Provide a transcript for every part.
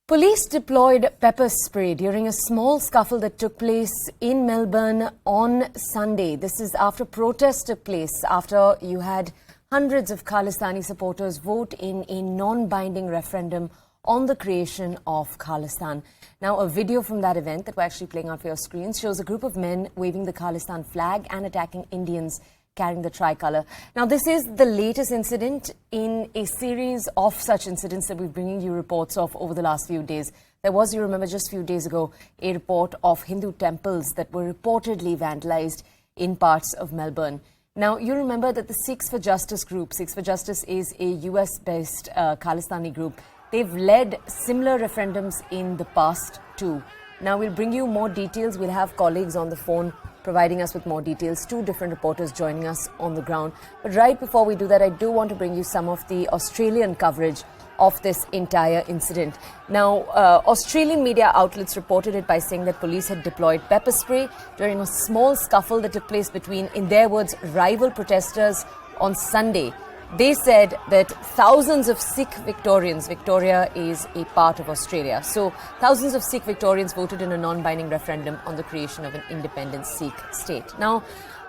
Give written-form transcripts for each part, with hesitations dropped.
Police deployed pepper spray during a small scuffle that took place in Melbourne on Sunday. This is after protests took place after you had hundreds of Khalistani supporters vote in a non-binding referendum on the creation of Khalistan. Now, a video from that event that we're actually playing out for your screens shows a group of men waving the Khalistan flag and attacking Indians carrying the tricolour. Now, this is the latest incident in a series of such incidents that we're bringing you reports of over the last few days. There was, you remember, just a few days ago, a report of Hindu temples that were reportedly vandalised in parts of Melbourne. Now, you remember that the Sikhs for Justice group, Sikhs for Justice is a US-based Khalistani group. They've led similar referendums in the past too. Now, we'll bring you more details. We'll have colleagues on the phone providing us with more details. Two different reporters joining us on the ground. But right before we do that, I do want to bring you some of the Australian coverage of this entire incident. Now, Australian media outlets reported it by saying that police had deployed pepper spray during a small scuffle that took place between, in their words, rival protesters on Sunday. They said that thousands of Sikh Victorians, Victoria is a part of Australia, so thousands of Sikh Victorians voted in a non-binding referendum on the creation of an independent Sikh state. Now,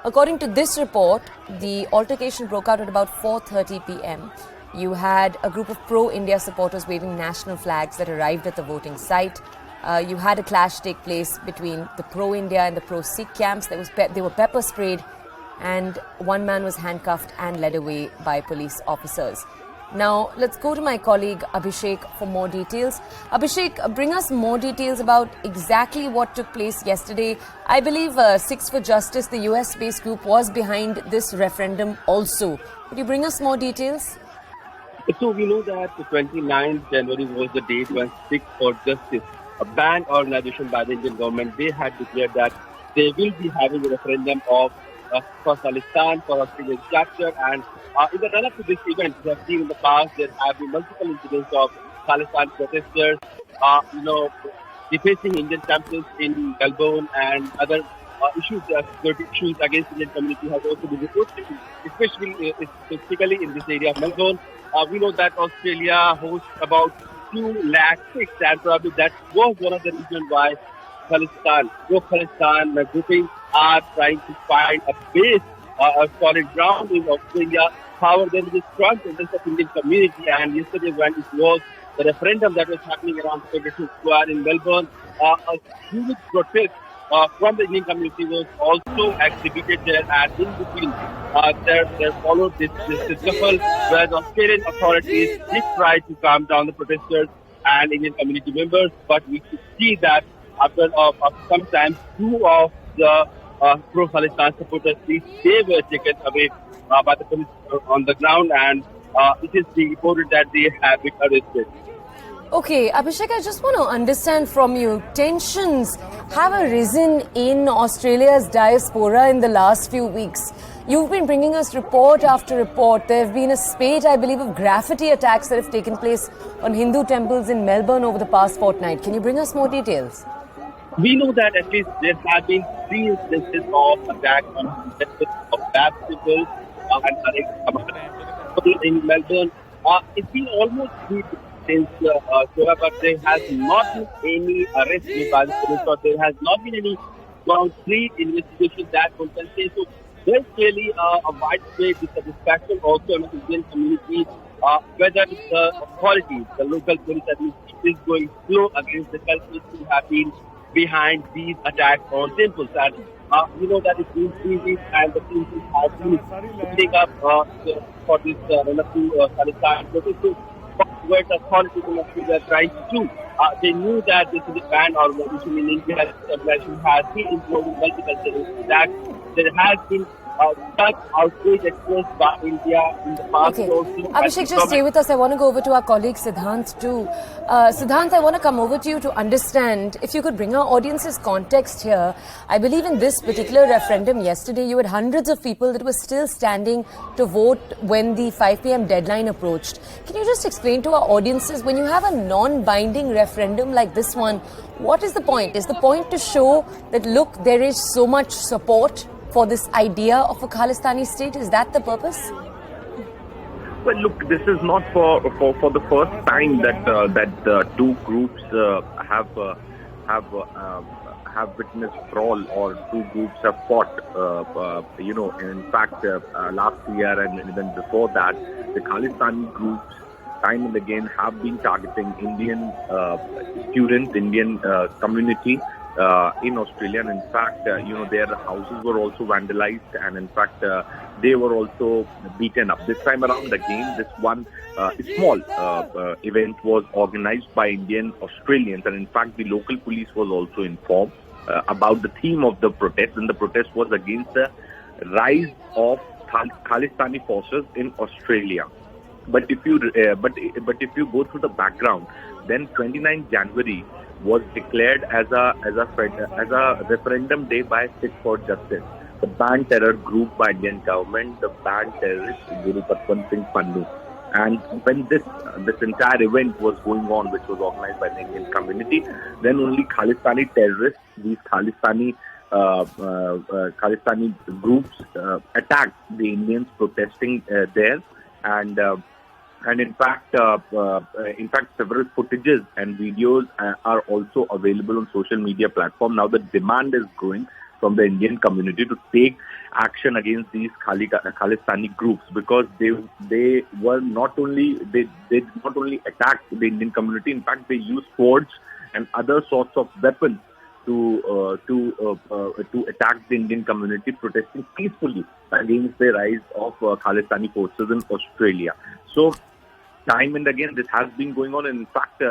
according to this report, the altercation broke out at about 4:30 p.m. You had a group of pro-India supporters waving national flags that arrived at the voting site. You had a clash take place between the pro-India and the pro-Sikh camps. They were pepper sprayed, and one man was handcuffed and led away by police officers. Now, let's go to my colleague Abhishek for more details. Abhishek, bring us more details about exactly what took place yesterday. I believe Sikhs for Justice, the US-based group, was behind this referendum also. Could you bring us more details? So we know that the 29th January was the date when Sikhs for Justice, a banned organization by the Indian government, they had declared that they will be having a referendum of for Khalistan, for Australian chapter, and in the run-up to this event, we have seen in the past there have been multiple incidents of Khalistani protesters, defacing Indian temples in Melbourne, and other issues, security issues against Indian community has also been reported, especially specifically in this area of Melbourne. We know that Australia hosts about 2 lakh Sikhs, and probably that was one of the reasons why Khalistan, pro-Khalistan grouping are trying to find a base, a solid ground in Australia. However, there is a strong presence of Indian community, and yesterday when it was the referendum that was happening around Federation Square in Melbourne, a huge protest from the Indian community was also exhibited there, and in between there followed this scuffle where the Australian authorities did try to calm down the protesters and Indian community members, but we could see that after some time, 2 of the pro-Khalistan supporters, they were taken away by the police on the ground, and it is being reported that they have been arrested. Okay, Abhishek, I just want to understand from you, tensions have arisen in Australia's diaspora in the last few weeks. You've been bringing us report after report. There have been a spate, I believe, of graffiti attacks that have taken place on Hindu temples in Melbourne over the past fortnight. Can you bring us more details? We know that at least there have been 3 instances of attacks on temples of baptismal and in Melbourne. It's been almost 3 days since but there has not been any arrest made by the police, or there has not been any concrete investigation that one can say. So there's clearly a widespread dissatisfaction also in the Indian community, whether the authorities, the local police administration is going slow against the culprits who have been behind these attacks on temples. And we know that it's been 3 weeks and the police have been picking up for this run-up to Khalistan protesters. What the authorities in Australia are trying to do. They knew that this is a banned organization in India, organization has been involved in multiple terrorist attacks. There has been such outrage expressed by India in the past. Okay. Abhishek, just stay with us. I want to go over to our colleague Siddhant too. Siddhant, I want to come over to you to understand, if you could bring our audience's context here. I believe in this particular referendum yesterday, you had hundreds of people that were still standing to vote when the 5 p.m. deadline approached. Can you just explain to our audiences, when you have a non-binding referendum like this one, what is the point? Is the point to show that, look, there is so much support for this idea of a Khalistani state? Is that the purpose? Well, look, this is not for the first time that two groups have witnessed brawl, or two groups have fought. In fact, last year and even before that, the Khalistani groups time and again have been targeting Indian students, Indian community in Australia. And in fact, their houses were also vandalized, and in fact, they were also beaten up. This time around, again, this one small event was organized by Indian Australians, and in fact, the local police was also informed about the theme of the protest, and the protest was against the rise of Khalistani forces in Australia. But if you go through the background, then 29 January was declared as a referendum day by Sikh for Justice, the banned terror group by Indian government, the banned terrorist Guru Patwant Singh Pannu. And when this entire event was going on, which was organized by the Indian community, then only Khalistani terrorists, these Khalistani groups attacked the Indians protesting there, and in fact, several footages and videos are also available on social media platform. Now the demand is growing from the Indian community to take action against these Khalistani groups, because they did not only attack the Indian community. In fact, they used swords and other sorts of weapons to attack the Indian community protesting peacefully against the rise of Khalistani forces in Australia. So time and again, this has been going on. And in fact,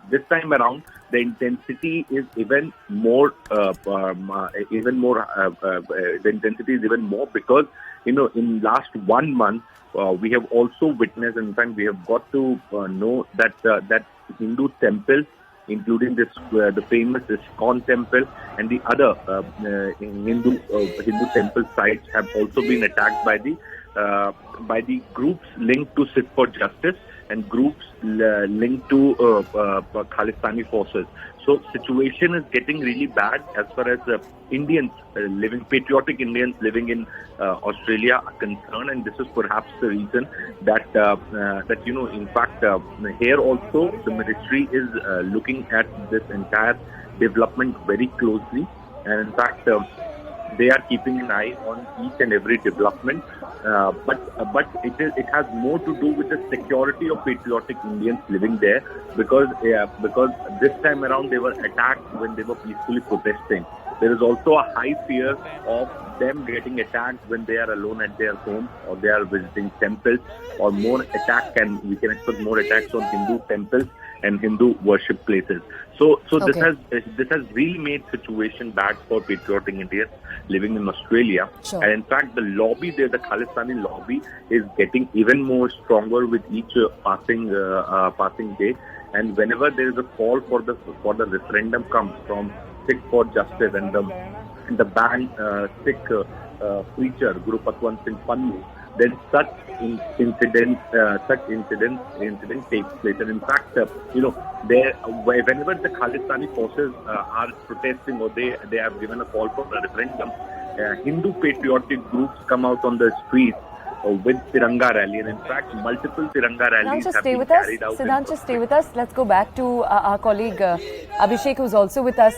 this time around, the intensity is even more. The intensity is even more because in last 1 month we have also witnessed, and in fact, we have got to know that Hindu temples, including the famous ISKCON temple and the other Hindu temple sites, have also been attacked by the groups linked to Sikh for Justice and groups linked to Khalistani forces. So situation is getting really bad as far as patriotic Indians living in Australia are concerned, and this is perhaps the reason that in fact, here also the ministry is looking at this entire development very closely, and in fact, they are keeping an eye on each and every development. But it has more to do with the security of patriotic Indians living there, because this time around they were attacked when they were peacefully protesting. There is also a high fear of them getting attacked when they are alone at their home or they are visiting temples, or we can expect more attacks on Hindu temples and Hindu worship places. So okay. This has really made situation bad for patriotic Indians living in Australia. Sure. And in fact, the lobby there, the Khalistani lobby, is getting even more stronger with each passing day. And whenever there is a call for the referendum comes from Sikh for Justice and the banned Sikh preacher Guru Patwant Singh Pannu, then such incident takes place. And in fact, whenever the Khalistani forces are protesting, or they have given a call for a referendum, Hindu patriotic groups come out on the streets with Tiranga rally, and in fact, multiple Tiranga rallies have been carried out. Siddhant, just stay with us. Let's go back to our colleague Abhishek, who's also with us.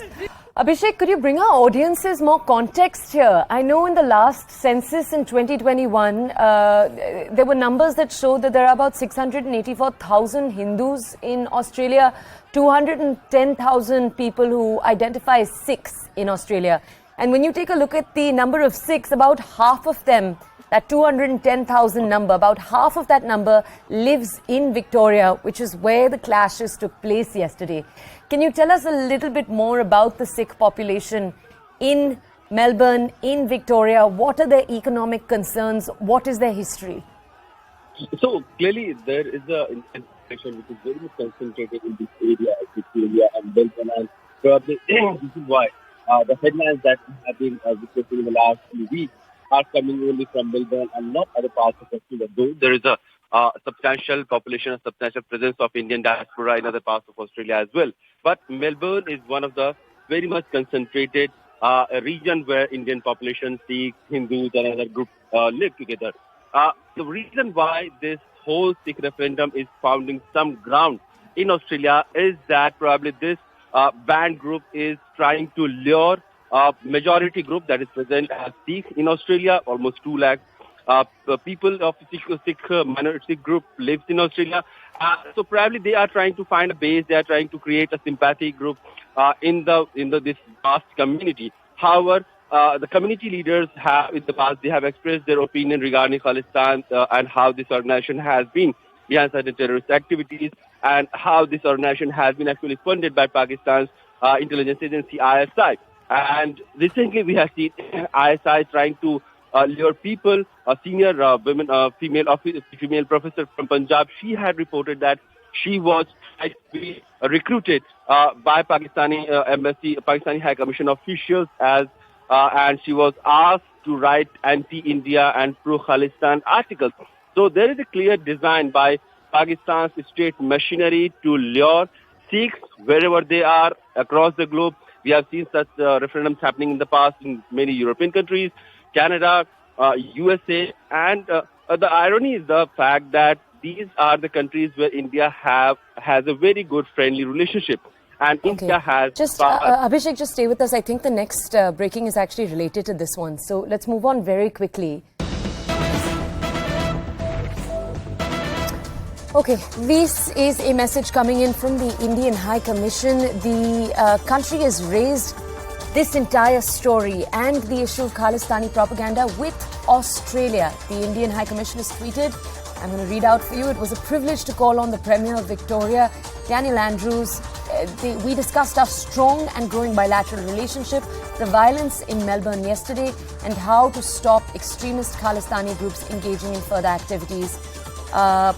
Abhishek, could you bring our audiences more context here? I know in the last census in 2021, there were numbers that showed that there are about 684,000 Hindus in Australia, 210,000 people who identify as Sikhs in Australia. And when you take a look at the number of Sikhs, about half of them, that 210,000 number, about half of that number lives in Victoria, which is where the clashes took place yesterday. Can you tell us a little bit more about the Sikh population in Melbourne, in Victoria? What are their economic concerns? What is their history? So clearly there is a infection which is very much concentrated in this area, Victoria and Melbourne, and probably this is why the headlines that have been witnessing in the last few weeks are coming only from Melbourne and not other parts of Australia. Though there is a substantial population, a substantial presence of Indian diaspora in other parts of Australia as well. But Melbourne is one of the very much concentrated region where Indian population, Sikhs, Hindus and other groups live together. The reason why this whole Sikh referendum is founding some ground in Australia is that probably this banned group is trying to lure a majority group that is present as Sikh in Australia. Almost 2 lakh people of Sikh minority group lives in Australia. So probably they are trying to find a base. They are trying to create a sympathy group in this vast community. However, the community leaders have, in the past, they have expressed their opinion regarding Khalistan and how this organization has been behind certain terrorist activities and how this organization has been actually funded by Pakistan's intelligence agency ISI. And recently we have seen ISI trying to lure people. A senior female professor from Punjab, she had reported that she was recruited by Pakistani embassy, Pakistani High Commission officials and she was asked to write anti-India and pro-Khalistan articles. So there is a clear design by Pakistan's state machinery to lure Sikhs wherever they are across the globe. We have seen such referendums happening in the past in many European countries, Canada, USA, and the irony is the fact that these are the countries where India has a very good friendly relationship. And India has... Abhishek, just stay with us. I think the next breaking is actually related to this one. So let's move on very quickly. Okay, this is a message coming in from the Indian High Commission. The country has raised this entire story and the issue of Khalistani propaganda with Australia. The Indian High Commission has tweeted, I'm going to read out for you. It was a privilege to call on the Premier of Victoria, Daniel Andrews. We discussed our strong and growing bilateral relationship, the violence in Melbourne yesterday, and how to stop extremist Khalistani groups engaging in further activities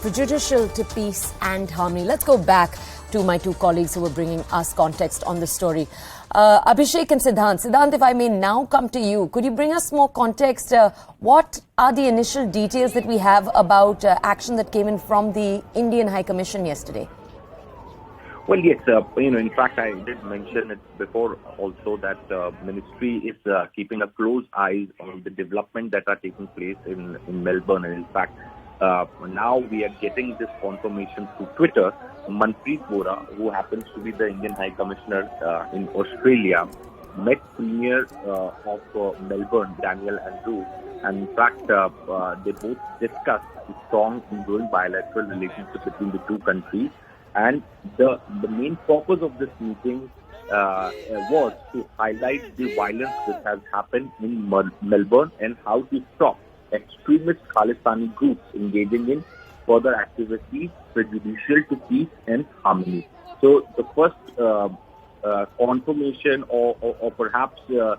prejudicial to peace and harmony. Let's go back to my two colleagues who were bringing us context on this story. Abhishek and Siddhant. Siddhant, if I may now come to you, could you bring us more context? What are the initial details that we have about action that came in from the Indian High Commission yesterday? Well, yes, in fact, I did mention it before also that the ministry is keeping a close eye on the development that are taking place in Melbourne. And in fact, now we are getting this confirmation through Twitter. Manpreet Bora, who happens to be the Indian High Commissioner in Australia, met Premier of Melbourne, Daniel Andrews, and in fact, they both discussed the strong and growing bilateral relationship between the two countries. And the main purpose of this meeting was to highlight the violence that has happened in Melbourne and how to stop extremist Khalistani groups engaging in further activities prejudicial to peace and harmony. So the first confirmation or perhaps the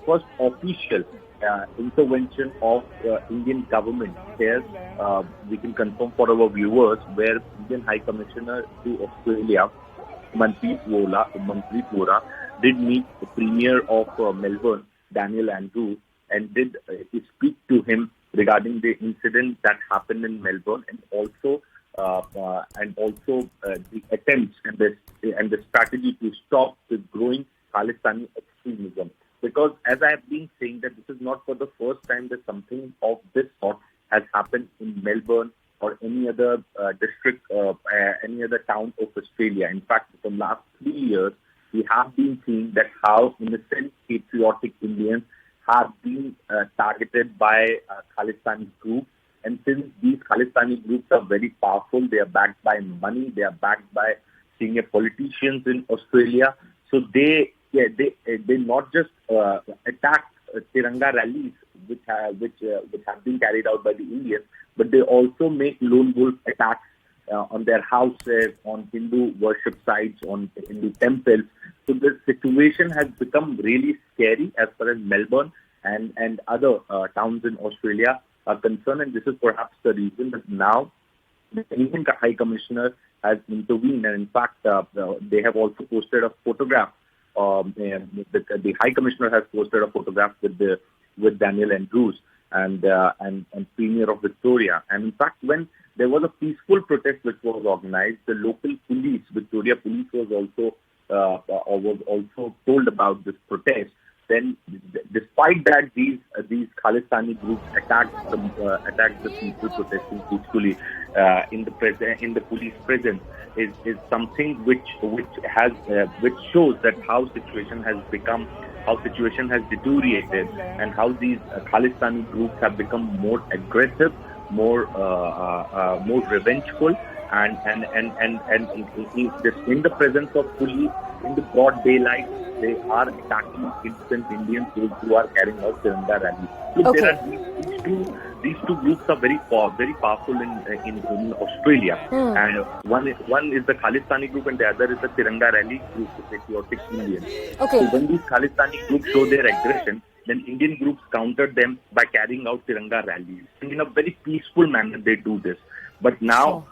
first official intervention of Indian government here, we can confirm for our viewers, where Indian High Commissioner to Australia, Manpreet Bora, did meet the Premier of Melbourne, Daniel Andrews, and did speak to him regarding the incident that happened in Melbourne, and also the attempts and the strategy to stop the growing Khalistani extremism. Because as I have been saying, that this is not for the first time that something of this sort has happened in Melbourne or any other district, any other town of Australia. In fact, for the last 3 years, we have been seeing that how innocent, patriotic Indians have been targeted by Khalistani groups. And since these Khalistani groups are very powerful, they are backed by money, they are backed by senior politicians in Australia. So they not just attack Tiranga rallies, which have been carried out by the Indians, but they also make lone wolf attacks on their houses, on Hindu worship sites, on Hindu temples. So the situation has become really scary as far as Melbourne and other towns in Australia are concerned. And this is perhaps the reason that now the Indian High Commissioner has intervened. And in fact, they have also posted a photograph. The High Commissioner has posted a photograph with Daniel Andrews and Premier of Victoria. And in fact, when there was a peaceful protest which was organized, the local police, Victoria Police, was also told about this protest. then despite that, these Khalistani groups attacked the people protesting peacefully in the police presence is something which shows that how situation has deteriorated, and how these Khalistani groups have become more aggressive, more revengeful, and in the presence of police, in the broad daylight, they are attacking innocent Indians who are carrying out Tiranga rallies. Look, Okay. these two groups are very powerful in Australia, and one is the Khalistani group, and the other is the Tiranga rally group, the patriotic Indians. Okay. So when these Khalistani groups show their aggression, then Indian groups counter them by carrying out Tiranga rallies. And in a very peaceful manner, they do this. But now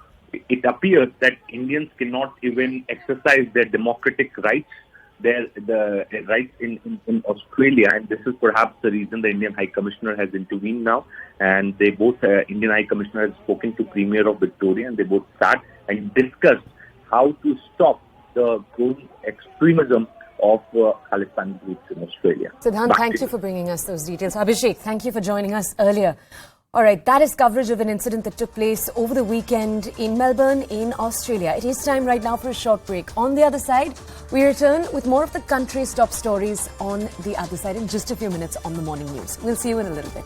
it appears that Indians cannot even exercise their democratic rights, the rights in Australia, and this is perhaps the reason the Indian High Commissioner has intervened now. And they both, Indian High Commissioner has spoken to Premier of Victoria, and they both sat and discussed how to stop the growing extremism of Khalistani groups in Australia. Siddhant, thank you for bringing us those details. Abhishek, thank you for joining us earlier. All right, that is coverage of an incident that took place over the weekend in Melbourne, in Australia. It is time right now for a short break. On the other side, we return with more of the country's top stories on the other side in just a few minutes on the morning news. We'll see you in a little bit.